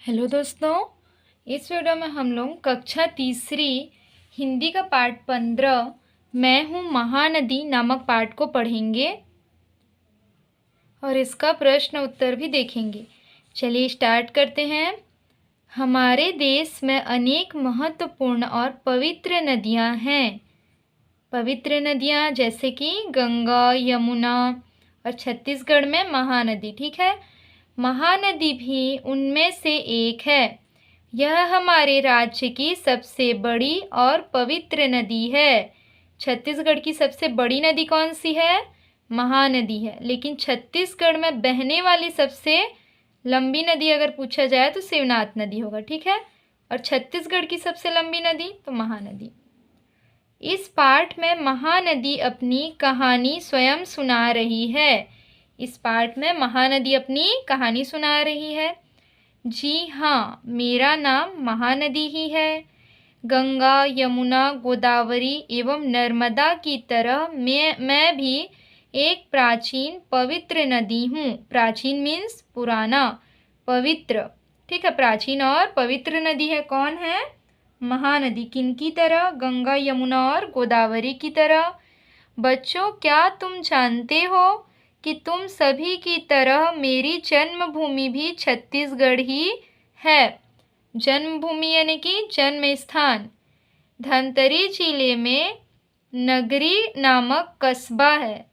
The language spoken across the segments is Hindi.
हेलो दोस्तों, इस वीडियो में हम लोग कक्षा तीसरी हिंदी का पाठ 15 मैं हूँ महानदी नामक पाठ को पढ़ेंगे और इसका प्रश्न उत्तर भी देखेंगे। चलिए स्टार्ट करते हैं। हमारे देश में अनेक महत्वपूर्ण और पवित्र नदियाँ हैं। पवित्र नदियाँ जैसे कि गंगा, यमुना और छत्तीसगढ़ में महानदी। ठीक है, महानदी भी उनमें से एक है। यह हमारे राज्य की सबसे बड़ी और पवित्र नदी है। छत्तीसगढ़ की सबसे बड़ी नदी कौन सी है? महानदी है। लेकिन छत्तीसगढ़ में बहने वाली सबसे लंबी नदी अगर पूछा जाए तो शिवनाथ नदी होगा। ठीक है, और छत्तीसगढ़ की सबसे लंबी नदी तो महानदी। इस पाठ में महानदी अपनी कहानी स्वयं सुना रही है। इस पाठ में महानदी अपनी कहानी सुना रही है। जी हाँ, मेरा नाम महानदी ही है। गंगा, यमुना, गोदावरी एवं नर्मदा की तरह मैं भी एक प्राचीन पवित्र नदी हूँ। प्राचीन मीन्स पुराना, पवित्र। ठीक है, प्राचीन और पवित्र नदी है। कौन है? महानदी। किनकी तरह? गंगा, यमुना और गोदावरी की तरह। बच्चों, क्या तुम जानते हो कि तुम सभी की तरह मेरी जन्मभूमि भी छत्तीसगढ़ ही है। जन्मभूमि यानी कि जन्म स्थान। धमतरी जिले में नगरी नामक कस्बा है।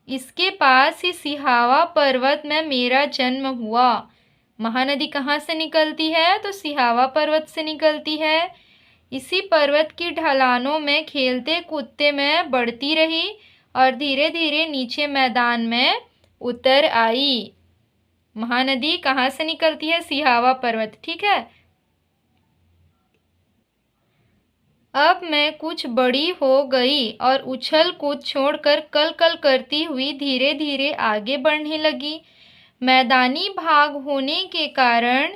इसके पास ही सिहावा पर्वत में मेरा जन्म हुआ। महानदी कहाँ से निकलती है? तो सिहावा पर्वत से निकलती है। इसी पर्वत की ढलानों में खेलते कूदते मैं बढ़ती रही और धीरे धीरे नीचे मैदान में उतर आई। महानदी कहाँ से निकलती है? सिहावा पर्वत। ठीक है, अब मैं कुछ बड़ी हो गई और उछल कूद छोड़कर कल कल करती हुई धीरे धीरे आगे बढ़ने लगी। मैदानी भाग होने के कारण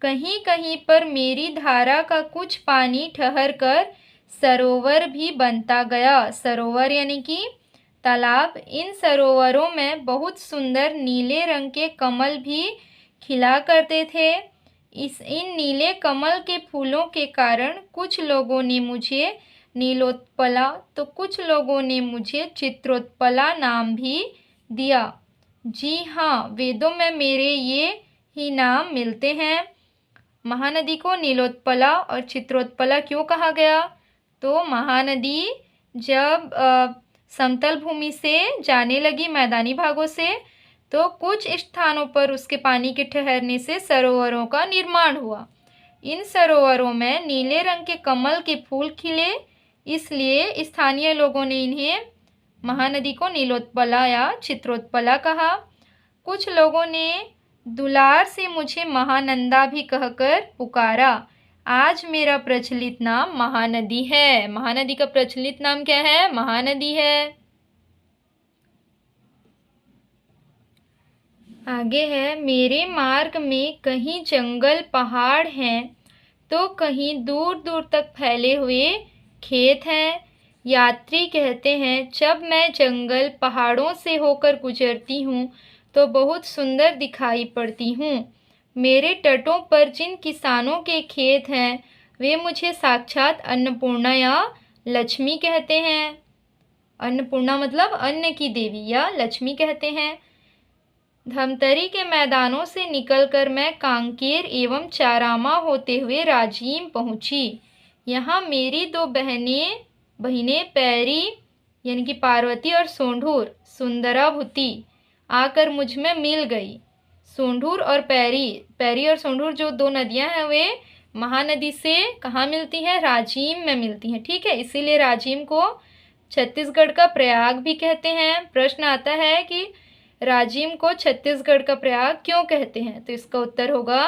कहीं कहीं पर मेरी धारा का कुछ पानी ठहर कर सरोवर भी बनता गया। सरोवर यानी कि तालाब। इन सरोवरों में बहुत सुंदर नीले रंग के कमल भी खिला करते थे। इन नीले कमल के फूलों के कारण कुछ लोगों ने मुझे नीलोत्पला तो कुछ लोगों ने मुझे चित्रोत्पला नाम भी दिया। जी हाँ, वेदों में मेरे ये ही नाम मिलते हैं। महानदी को नीलोत्पला और चित्रोत्पला क्यों कहा गया? तो महानदी जब समतल भूमि से जाने लगी, मैदानी भागों से, तो कुछ स्थानों पर उसके पानी के ठहरने से सरोवरों का निर्माण हुआ। इन सरोवरों में नीले रंग के कमल के फूल खिले, इसलिए स्थानीय लोगों ने इन्हें महानदी को नीलोत्पला या चित्रोत्पला कहा। कुछ लोगों ने दुलार से मुझे महानंदा भी कहकर पुकारा। आज मेरा प्रचलित नाम महानदी है। महानदी का प्रचलित नाम क्या है? महानदी है। आगे है, मेरे मार्ग में कहीं जंगल पहाड़ हैं तो कहीं दूर दूर तक फैले हुए खेत हैं। यात्री कहते हैं जब मैं जंगल पहाड़ों से होकर गुजरती हूँ तो बहुत सुंदर दिखाई पड़ती हूँ। मेरे तटों पर जिन किसानों के खेत हैं वे मुझे साक्षात अन्नपूर्णा या लक्ष्मी कहते हैं। अन्नपूर्णा मतलब अन्न की देवी या लक्ष्मी कहते हैं। धमतरी के मैदानों से निकलकर मैं कांकेर एवं चारामा होते हुए राजीम पहुंची। यहाँ मेरी दो बहनें पैरी यानी कि पार्वती और सोंढूर सुंदराभूति आकर मुझ में मिल गई। सोंढूर और पैरी और सोंढूर जो दो नदियां हैं वे महानदी से कहाँ मिलती हैं? राजीम में मिलती हैं। ठीक है, इसीलिए राजीम को छत्तीसगढ़ का प्रयाग भी कहते हैं। प्रश्न आता है कि राजीम को छत्तीसगढ़ का प्रयाग क्यों कहते हैं? तो इसका उत्तर होगा,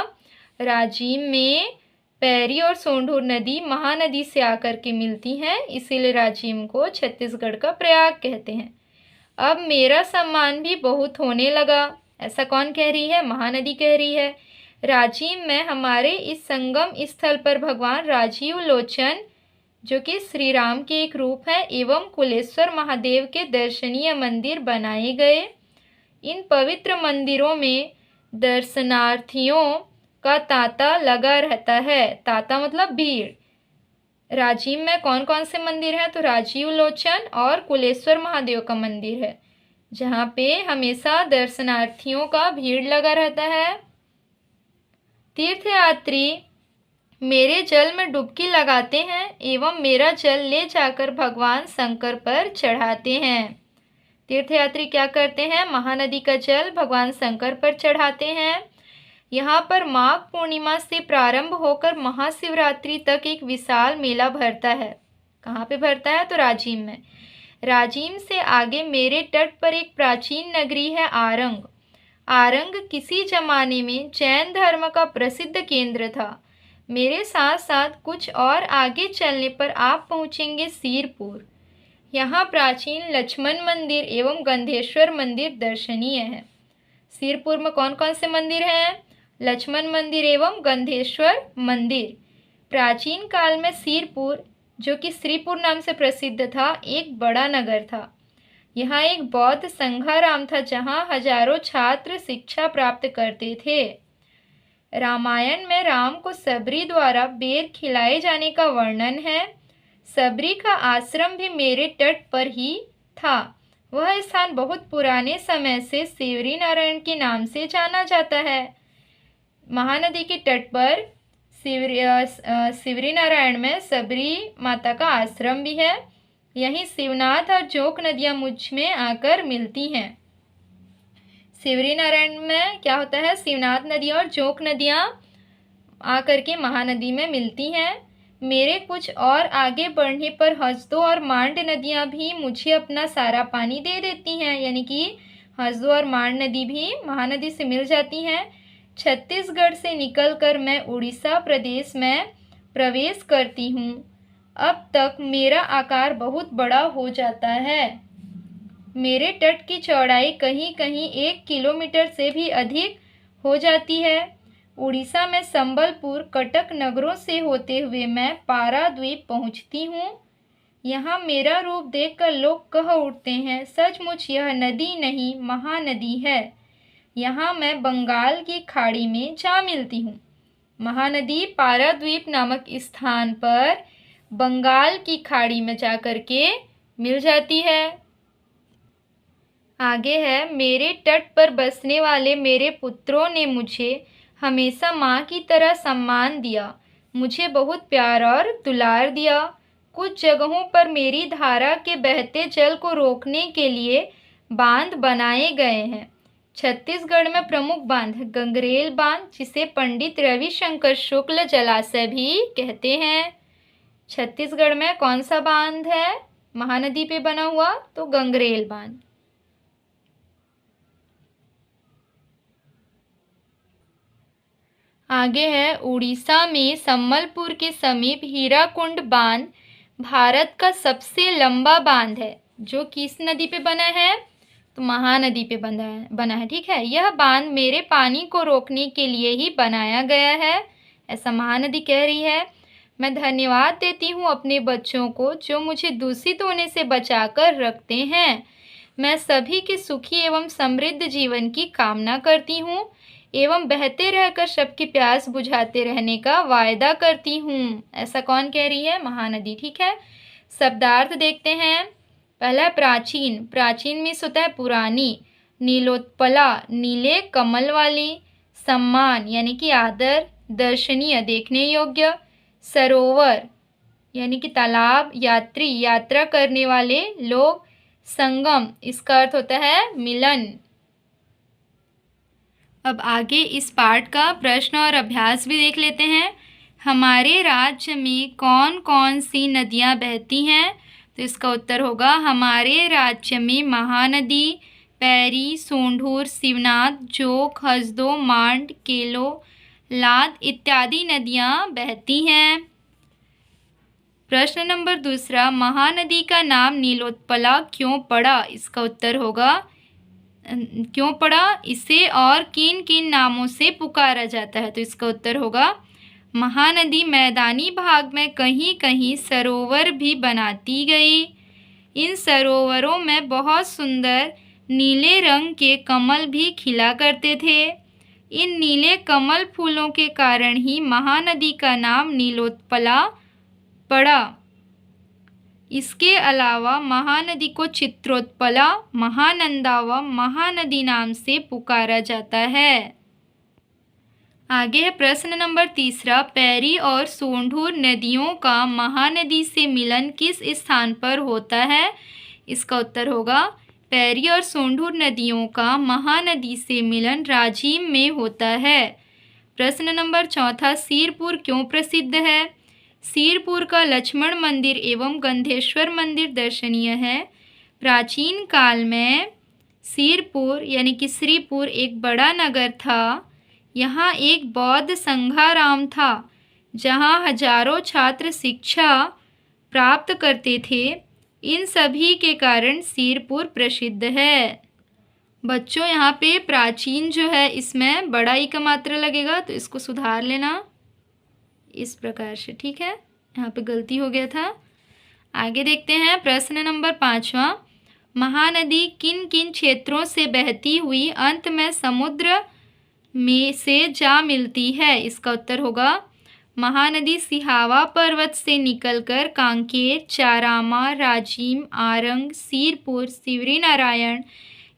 राजीम में पैरी और सोंढूर नदी महानदी से आकर के मिलती हैं, इसीलिए राजीम को छत्तीसगढ़ का प्रयाग कहते हैं। अब मेरा सम्मान भी बहुत होने लगा। ऐसा कौन कह रही है? महानदी कह रही है। राजीव में हमारे इस संगम स्थल पर भगवान राजीव लोचन जो कि श्री राम के एक रूप है एवं कुलेश्वर महादेव के दर्शनीय मंदिर बनाए गए। इन पवित्र मंदिरों में दर्शनार्थियों का तांता लगा रहता है। तांता मतलब भीड़। राजिम में कौन कौन से मंदिर हैं? तो राजीव लोचन और कुलेश्वर महादेव का मंदिर है, जहाँ पे हमेशा दर्शनार्थियों का भीड़ लगा रहता है। तीर्थयात्री मेरे जल में डुबकी लगाते हैं एवं मेरा जल ले जाकर भगवान शंकर पर चढ़ाते हैं। तीर्थयात्री क्या करते हैं? महानदी का जल भगवान शंकर पर चढ़ाते हैं। यहाँ पर माघ पूर्णिमा से प्रारंभ होकर महाशिवरात्रि तक एक विशाल मेला भरता है। कहाँ पे भरता है? तो राजिम में। राजिम से आगे मेरे तट पर एक प्राचीन नगरी है आरंग। आरंग किसी जमाने में जैन धर्म का प्रसिद्ध केंद्र था। मेरे साथ साथ कुछ और आगे चलने पर आप पहुँचेंगे सिरपुर। यहाँ प्राचीन लक्ष्मण मंदिर एवं गंधेश्वर मंदिर दर्शनीय है। सिरपुर में कौन कौन से मंदिर हैं? लक्ष्मण मंदिर एवं गंधेश्वर मंदिर। प्राचीन काल में सिरपुर, जो कि श्रीपुर नाम से प्रसिद्ध था, एक बड़ा नगर था। यहाँ एक बौद्ध संघाराम था, जहाँ हजारों छात्र शिक्षा प्राप्त करते थे। रामायण में राम को सबरी द्वारा बेर खिलाए जाने का वर्णन है। सबरी का आश्रम भी मेरे तट पर ही था। वह स्थान बहुत पुराने समय से सिवरी नारायण के नाम से जाना जाता है। महानदी के तट पर सिवरी नारायण में सबरी माता का आश्रम भी है। यहीं शिवनाथ और जोक नदियाँ मुझ में आकर मिलती हैं। सिवरी नारायण में क्या होता है? शिवनाथ नदी और जोक नदियाँ आकर के महानदी में मिलती हैं। मेरे कुछ और आगे बढ़ने पर हसदो और मांड नदियाँ भी मुझे अपना सारा पानी दे देती हैं, यानी कि हसदो और मांड नदी भी महानदी से मिल जाती हैं। छत्तीसगढ़ से निकलकर मैं उड़ीसा प्रदेश में प्रवेश करती हूँ। अब तक मेरा आकार बहुत बड़ा हो जाता है। मेरे तट की चौड़ाई कहीं कहीं 1 किलोमीटर से भी अधिक हो जाती है। उड़ीसा में संबलपुर, कटक नगरों से होते हुए मैं पाराद्वीप पहुंचती हूँ। यहाँ मेरा रूप देखकर लोग कह उठते हैं, सचमुच यह नदी नहीं महानदी है। यहाँ मैं बंगाल की खाड़ी में जा मिलती हूँ। महानदी पाराद्वीप नामक स्थान पर बंगाल की खाड़ी में जाकर के मिल जाती है। आगे है, मेरे तट पर बसने वाले मेरे पुत्रों ने मुझे हमेशा माँ की तरह सम्मान दिया, मुझे बहुत प्यार और दुलार दिया। कुछ जगहों पर मेरी धारा के बहते जल को रोकने के लिए बांध बनाए गए हैं। छत्तीसगढ़ में प्रमुख बांध गंगरेल बांध, जिसे पंडित रविशंकर शुक्ल जलाशय भी कहते हैं। छत्तीसगढ़ में कौन सा बांध है महानदी पे बना हुआ? तो गंगरेल बांध। आगे है, उड़ीसा में संबलपुर के समीप हीराकुंड बांध भारत का सबसे लंबा बांध है, जो किस नदी पे बना है? तो महानदी पे बना है। ठीक है, यह बांध मेरे पानी को रोकने के लिए ही बनाया गया है, ऐसा महानदी कह रही है। मैं धन्यवाद देती हूँ अपने बच्चों को, जो मुझे दूषित होने से बचाकर रखते हैं। मैं सभी के सुखी एवं समृद्ध जीवन की कामना करती हूँ एवं बहते रहकर सबकी प्यास बुझाते रहने का वायदा करती हूँ। ऐसा कौन कह रही है? महानदी। ठीक है, शब्दार्थ देखते हैं। पहला प्राचीन, प्राचीन मीन्स होता है पुरानी। नीलोत्पला, नीले कमल वाली। सम्मान यानी कि आदर। दर्शनीय, देखने योग्य। सरोवर यानी कि तालाब। यात्री, यात्रा करने वाले लोग। संगम, इसका अर्थ होता है मिलन। अब आगे इस पाठ का प्रश्न और अभ्यास भी देख लेते हैं। हमारे राज्य में कौन कौन सी नदियाँ बहती हैं? तो इसका उत्तर होगा, हमारे राज्य में महानदी, पैरी, सोंढूर, शिवनाथ, जोक, हसदो, मांड, केलो, लाद इत्यादि नदियाँ बहती हैं। प्रश्न नंबर दूसरा, महानदी का नाम नीलोत्पला क्यों पड़ा? इसका उत्तर होगा, क्यों पड़ा? इसे और किन किन नामों से पुकारा जाता है? तो इसका उत्तर होगा, महानदी मैदानी भाग में कहीं कहीं सरोवर भी बनाती गई। इन सरोवरों में बहुत सुंदर नीले रंग के कमल भी खिला करते थे। इन नीले कमल फूलों के कारण ही महानदी का नाम नीलोत्पला पड़ा। इसके अलावा महानदी को चित्रोत्पला, महानंदा व महानदी नाम से पुकारा जाता है। आगे है प्रश्न नंबर 3। पैरी और सोंढूर नदियों का महानदी से मिलन किस स्थान पर होता है? इसका उत्तर होगा पैरी और सोंढूर नदियों का महानदी से मिलन राजिम में होता है। प्रश्न नंबर 4। सीरपुर क्यों प्रसिद्ध है? सीरपुर का लक्ष्मण मंदिर एवं गंधेश्वर मंदिर दर्शनीय है। प्राचीन काल में सीरपुर यानी कि श्रीपुर एक बड़ा नगर था। यहाँ एक बौद्ध संघाराम था जहाँ हजारों छात्र शिक्षा प्राप्त करते थे। इन सभी के कारण सीरपुर प्रसिद्ध है। बच्चों यहाँ पे प्राचीन जो है इसमें बड़ा ई का मात्रा लगेगा, तो इसको सुधार लेना इस प्रकार से, ठीक है। यहाँ पे गलती हो गया था। आगे देखते हैं प्रश्न नंबर 5। महानदी किन किन क्षेत्रों से बहती हुई अंत में समुद्र में से जा मिलती है? इसका उत्तर होगा महानदी सिहावा पर्वत से निकलकर कांकेर, चारामा, राजिम, आरंग, सीरपुर, शिवरीनारायण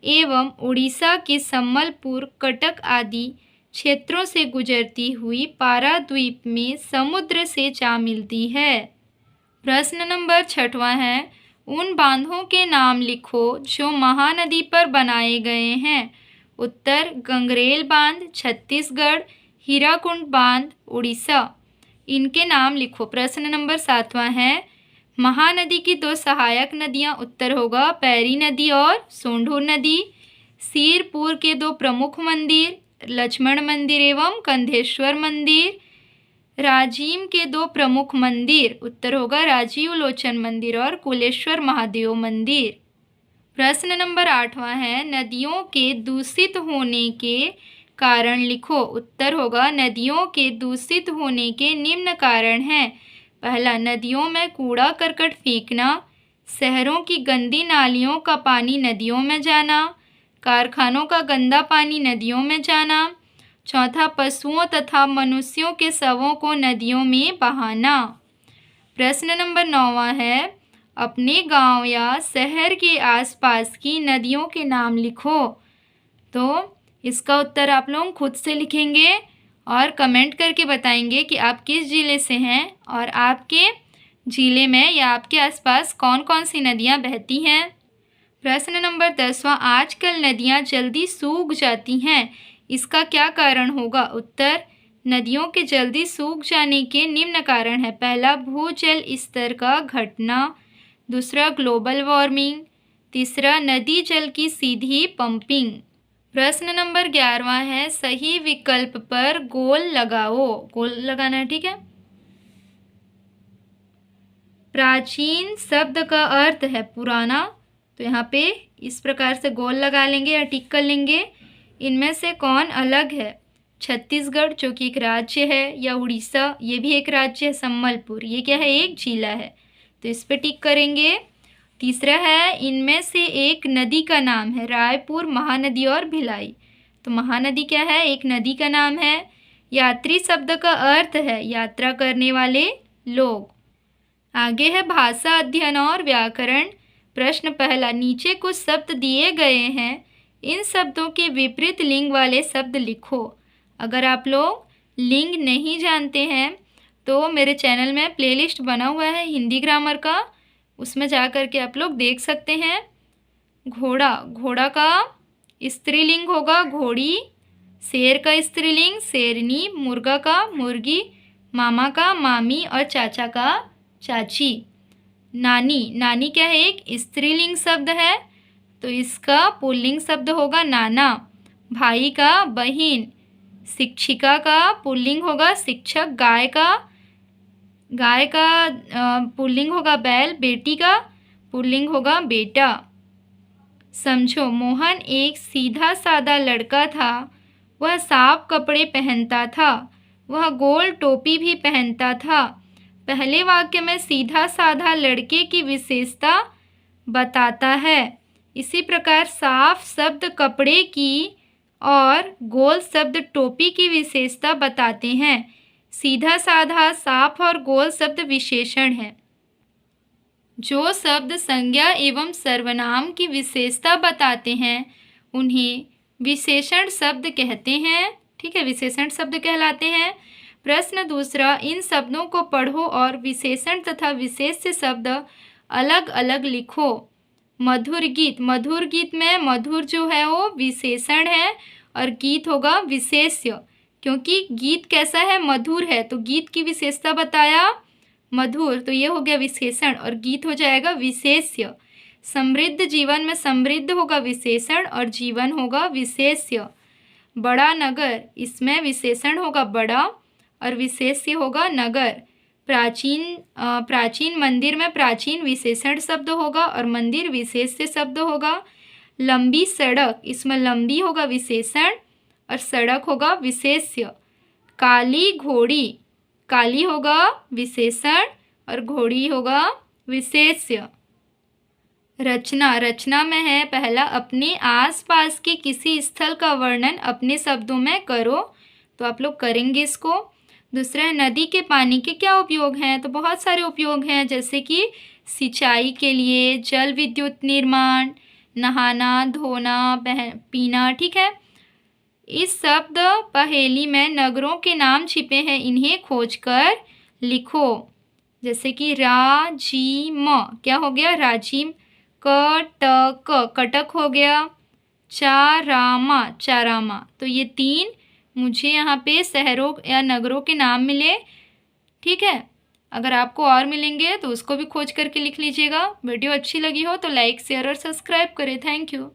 एवं उड़ीसा के सम्बलपुर, कटक आदि क्षेत्रों से गुजरती हुई पाराद्वीप में समुद्र से जा मिलती है। प्रश्न नंबर 6 है, उन बांधों के नाम लिखो जो महानदी पर बनाए गए हैं। उत्तर गंगरेल बांध छत्तीसगढ़, हीराकुंड बांध उड़ीसा। इनके नाम लिखो। प्रश्न नंबर 7 है, महानदी की 2 सहायक नदियां। उत्तर होगा पैरी नदी और सोंढूर नदी। सीरपुर के 2 प्रमुख मंदिर लक्ष्मण मंदिर एवं कंधेश्वर मंदिर। राजिम के 2 प्रमुख मंदिर। उत्तर होगा राजीव लोचन मंदिर और कुलेश्वर महादेव मंदिर। प्रश्न नंबर 8 है, नदियों के दूषित होने के कारण लिखो। उत्तर होगा नदियों के दूषित होने के निम्न कारण हैं। पहला, नदियों में कूड़ा करकट फेंकना, शहरों की गंदी नालियों का पानी नदियों में जाना, कारखानों का गंदा पानी नदियों में जाना। चौथा, पशुओं तथा मनुष्यों के शवों को नदियों में बहाना। प्रश्न नंबर 9 है, अपने गांव या शहर के आसपास की नदियों के नाम लिखो। तो इसका उत्तर आप लोग खुद से लिखेंगे और कमेंट करके बताएंगे कि आप किस ज़िले से हैं और आपके ज़िले में या आपके आसपास कौन कौन सी नदियां बहती हैं। प्रश्न नंबर 10, आजकल नदियां जल्दी सूख जाती हैं, इसका क्या कारण होगा? उत्तर, नदियों के जल्दी सूख जाने के निम्न कारण है। पहला, भूजल स्तर का घटना। दूसरा, ग्लोबल वार्मिंग। तीसरा, नदी जल की सीधी पंपिंग। प्रश्न नंबर 11 है, सही विकल्प पर गोल लगाओ। गोल लगाना है, ठीक है। प्राचीन शब्द का अर्थ है पुराना, तो यहाँ पे इस प्रकार से गोल लगा लेंगे या टिक कर लेंगे। इनमें से कौन अलग है? छत्तीसगढ़ जो कि एक राज्य है, या उड़ीसा ये भी एक राज्य है, सम्बलपुर ये क्या है? एक जिला है, तो इस पे टिक करेंगे। तीसरा है, इनमें से एक नदी का नाम है। रायपुर, महानदी और भिलाई। तो महानदी क्या है? एक नदी का नाम है। यात्री शब्द का अर्थ है यात्रा करने वाले लोग। आगे है भाषा अध्ययन और व्याकरण। प्रश्न पहला, नीचे कुछ शब्द दिए गए हैं, इन शब्दों के विपरीत लिंग वाले शब्द लिखो। अगर आप लोग लिंग नहीं जानते हैं तो मेरे चैनल में प्लेलिस्ट बना हुआ है हिंदी ग्रामर का, उसमें जा कर के आप लोग देख सकते हैं। घोड़ा, घोड़ा का स्त्रीलिंग होगा घोड़ी। शेर का स्त्रीलिंग शेरनी। मुर्गा का मुर्गी। मामा का मामी और चाचा का चाची। नानी, नानी क्या है? एक स्त्रीलिंग शब्द है, तो इसका पुल्लिंग शब्द होगा नाना। भाई का बहिन। शिक्षिका का पुल्लिंग होगा शिक्षक। गाय का पुल्लिंग होगा बैल। बेटी का पुल्लिंग होगा बेटा। समझो, मोहन एक सीधा साधा लड़का था। वह साफ कपड़े पहनता था। वह गोल टोपी भी पहनता था। पहले वाक्य में सीधा साधा लड़के की विशेषता बताता है। इसी प्रकार साफ शब्द कपड़े की और गोल शब्द टोपी की विशेषता बताते हैं। सीधा साधा, साफ और गोल शब्द विशेषण है। जो शब्द संज्ञा एवं सर्वनाम की विशेषता बताते हैं उन्हें विशेषण शब्द कहते हैं। ठीक है, विशेषण शब्द कहलाते हैं। प्रश्न दूसरा, इन शब्दों को पढ़ो और विशेषण तथा विशेष्य शब्द अलग अलग लिखो। मधुर गीत, मधुर गीत में मधुर जो है वो विशेषण है और गीत होगा विशेष्य, क्योंकि गीत कैसा है, मधुर है, तो गीत की विशेषता बताया मधुर, तो ये हो गया विशेषण और गीत हो जाएगा विशेष्य। समृद्ध जीवन में समृद्ध होगा विशेषण और जीवन होगा विशेष्य। बड़ा नगर, इसमें विशेषण होगा बड़ा और विशेष्य होगा नगर। प्राचीन मंदिर में प्राचीन विशेषण शब्द होगा और मंदिर विशेष्य शब्द होगा। लंबी सड़क, इसमें लंबी होगा विशेषण और सड़क होगा विशेष्य। काली घोड़ी, काली होगा विशेषण और घोड़ी होगा विशेष्य। रचना, रचना में है पहला, अपने आसपास के किसी स्थल का वर्णन अपने शब्दों में करो, तो आप लोग करेंगे इसको। दूसरा है, नदी के पानी के क्या उपयोग हैं, तो बहुत सारे उपयोग हैं, जैसे कि सिंचाई के लिए, जल विद्युत निर्माण, नहाना, धोना, पीना। ठीक है, इस शब्द पहेली में नगरों के नाम छिपे हैं, इन्हें खोजकर लिखो। जैसे कि राजीम, क्या हो गया, राजीम। कटक, कटक हो गया। चारामा, चारामा। तो ये 3 मुझे यहाँ पे शहरों या नगरों के नाम मिले। ठीक है, अगर आपको और मिलेंगे तो उसको भी खोज करके लिख लीजिएगा। वीडियो अच्छी लगी हो तो लाइक, शेयर और सब्सक्राइब करें। Thank you.